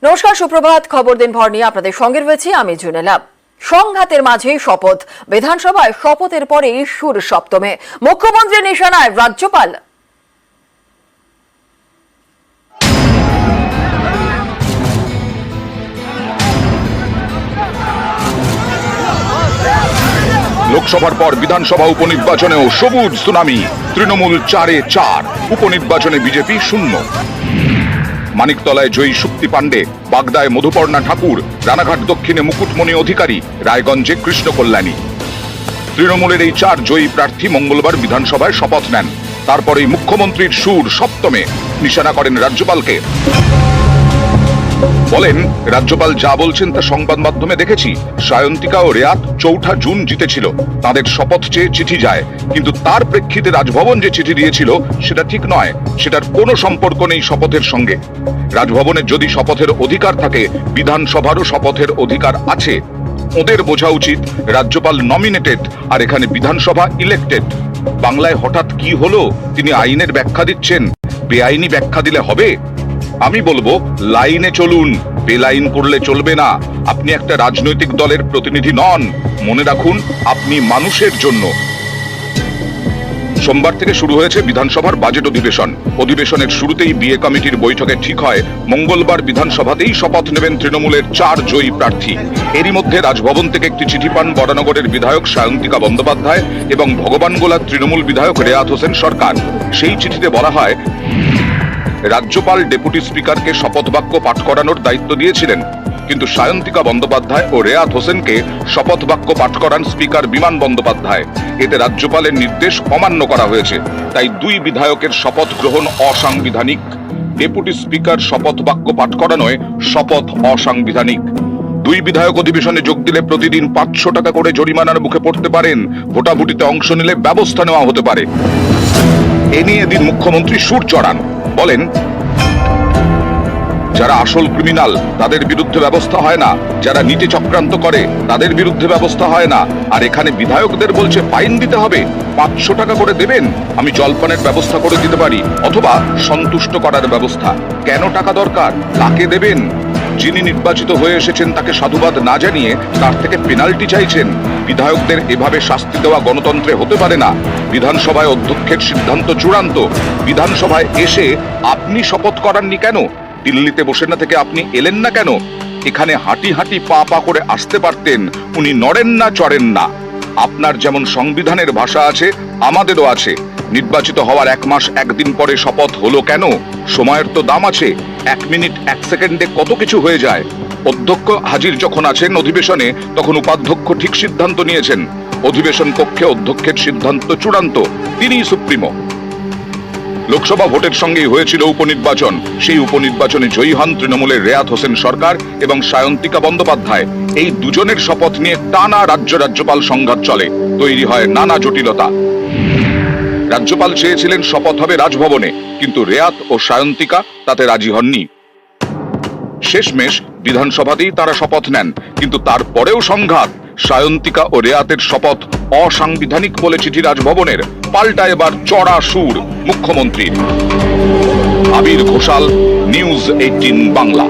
নমস্কার, সুপ্রভাত। খবর দিন ভর নিয়ে আপনাদের সঙ্গে রয়েছি আমি জুনেলা। সংঘাতের মাঝে শপথ, বিধানসভায় শপথের পরে সুর সপ্তমে, মুখ্যমন্ত্রীর নিশানায় রাজ্যপাল। লোকসভার পর বিধানসভা উপনির্বাচনেও সবুজ সুনামি। তৃণমূল 4-4, উপনির্বাচনে বিজেপি 0। মানিকতলায় জয়ী শুক্তি পাণ্ডে, বাগদায় মধুপর্ণা ঠাকুর, রানাঘাট দক্ষিণে মুকুটমণি অধিকারী, রায়গঞ্জে কৃষ্ণ কল্যাণী। তৃণমূলের এই 4 জয়ী প্রার্থী মঙ্গলবার বিধানসভায় শপথ নেন। তারপরেই মুখ্যমন্ত্রীর সুর সপ্তমে, নিশানা করেন রাজ্যপালকে। বলেন, রাজ্যপাল যা বলছেন তা সংবাদ মাধ্যমে দেখেছি। সায়ন্তিকা ও রেয়াত 4 জুন জিতেছিল, তাদের শপথ চেয়ে চিঠি যায়, কিন্তু তার প্রেক্ষিতে রাজভবন যে চিঠি দিয়েছিল সেটা ঠিক নয়। সেটার কোনো সম্পর্ক নেই শপথের সঙ্গে। রাজভবনের যদি শপথের অধিকার থাকে, বিধানসভারও শপথের অধিকার আছে। ওদের বোঝা উচিত রাজ্যপাল নমিনেটেড, আর এখানে বিধানসভা ইলেক্টেড। বাংলায় হঠাৎ কি হলো? তিনি আইনের ব্যাখ্যা দিচ্ছেন, বেআইনি ব্যাখ্যা দিলে হবে? আমি বলবো, লাইনে চলুন, বেলাইন করলে চলবে না। আপনি একটা রাজনৈতিক দলের প্রতিনিধি নন। মনে রাখুন, আপনি মানুষের জন্য। সোমবার থেকে শুরু হয়েছে বিধানসভার বাজেট অধিবেশন। অধিবেশনের শুরুতেই বিএ কমিটির বৈঠকে ঠিক হয় মঙ্গলবার বিধানসভাতেই শপথ নেবেন তৃণমূলের 4 জয়ী প্রার্থী। এরই মধ্যে রাজভবন থেকে একটি চিঠি পান বরানগরের বিধায়ক সায়ন্তিকা বন্দ্যোপাধ্যায় এবং ভগবানগোলার তৃণমূল বিধায়ক রেয়াত হোসেন সরকার। সেই চিঠিতে বলা হয়, রাজ্যপাল ডেপুটি স্পিকারকে শপথ বাক্য পাঠ করানোর দায়িত্ব দিয়েছিলেন, কিন্তু সায়ন্তিকা বন্দ্যোপাধ্যায় ও রেয়াত হোসেনকে শপথ বাক্য পাঠ করান স্পিকার বিমান বন্দ্যোপাধ্যায়। এতে রাজ্যপালের নির্দেশ অমান্য করা হয়েছে, তাই 2 বিধায়কের শপথ গ্রহণ অসাংবিধানিক। ডেপুটি স্পিকার শপথ বাক্য পাঠ করানোয় শপথ অসাংবিধানিক। 2 বিধায়ক অধিবেশনে যোগ দিলে প্রতিদিন 500 টাকা করে জরিমানার মুখে পড়তে পারেন। ভোটাভুটিতে অংশ নিলে ব্যবস্থা নেওয়া হতে পারে। এ নিয়ে এদিন মুখ্যমন্ত্রী সুর চড়ান। বলেন, যারা আসল ক্রিমিনাল তাদের বিরুদ্ধে ব্যবস্থা হয় না, যারা নীতি চক্রান্ত করে তাদের বিরুদ্ধে ব্যবস্থা হয় না। আর এখানে বিধায়কদের বলছে ফাইন দিতে হবে, 500 টাকা করে দেবেন, আমি জলপানের ব্যবস্থা করে দিতে পারি, অথবা সন্তুষ্ট করার ব্যবস্থা। কেন টাকা দরকার? কাকে দেবেন? যিনি নির্বাচিত হয়ে এসেছেন তাকে সাধুবাদ না জানিয়ে তার থেকে পেনাল্টি চাইছেন। বিধায়কদের এভাবে শাস্তি দেওয়া গণতন্ত্রে হতে পারে না। বিধানসভায় অধ্যক্ষের সিদ্ধান্ত চূড়ান্ত। বিধানসভায় এসে আপনি শপথ করাননি কেন? দিল্লিতে বসে না থেকে আপনি এলেন না কেন? এখানে হাঁটি হাঁটি পা পা করে আসতে পারতেন। উনি নড়েন না, চড়েন না। আপনার যেমন সংবিধানের ভাষা আছে, আমাদেরও আছে। নির্বাচিত হওয়ার 1 মাস 1 দিন পরে শপথ হলো কেন? সময়ের তো দাম আছে। 1 মিনিট 1 সেকেন্ডে কত কিছু হয়ে যায়। অধ্যক্ষ হাজির যখন আছেন অধিবেশনে, তখন উপাধ্যক্ষ ঠিক সিদ্ধান্ত নিয়েছেন। অধিবেশন কক্ষে অধ্যক্ষের সিদ্ধান্ত চূড়ান্ত, তিনিই সুপ্রিমো। লোকসভা ভোটের সঙ্গেই হয়েছিল উপনির্বাচন। সেই উপনির্বাচনে জয়ী হন তৃণমূলের রেয়াত হোসেন সরকার এবং সায়ন্তিকা বন্দ্যোপাধ্যায়। এই দুজনের শপথ নিয়ে টানা রাজ্যপাল সংঘাত চলে, তৈরি হয় নানা জটিলতা। রাজ্যপাল চেয়েছিলেন শপথ হবে রাজভবনে, কিন্তু রেয়াত ও সায়ন্তিকা তাতে রাজি হননি। শেষমেশ বিধানসভাতেই তারা শপথ নেন, কিন্তু তারপরেও সংঘাত। সায়ন্তিকা ও রেয়াতের শপথ অসাংবিধানিক বলে চিঠি রাজভবনের। পাল্টা এবার চড়া সুর মুখ্যমন্ত্রীর। আবির ঘোষাল, নিউজ 18 বাংলা।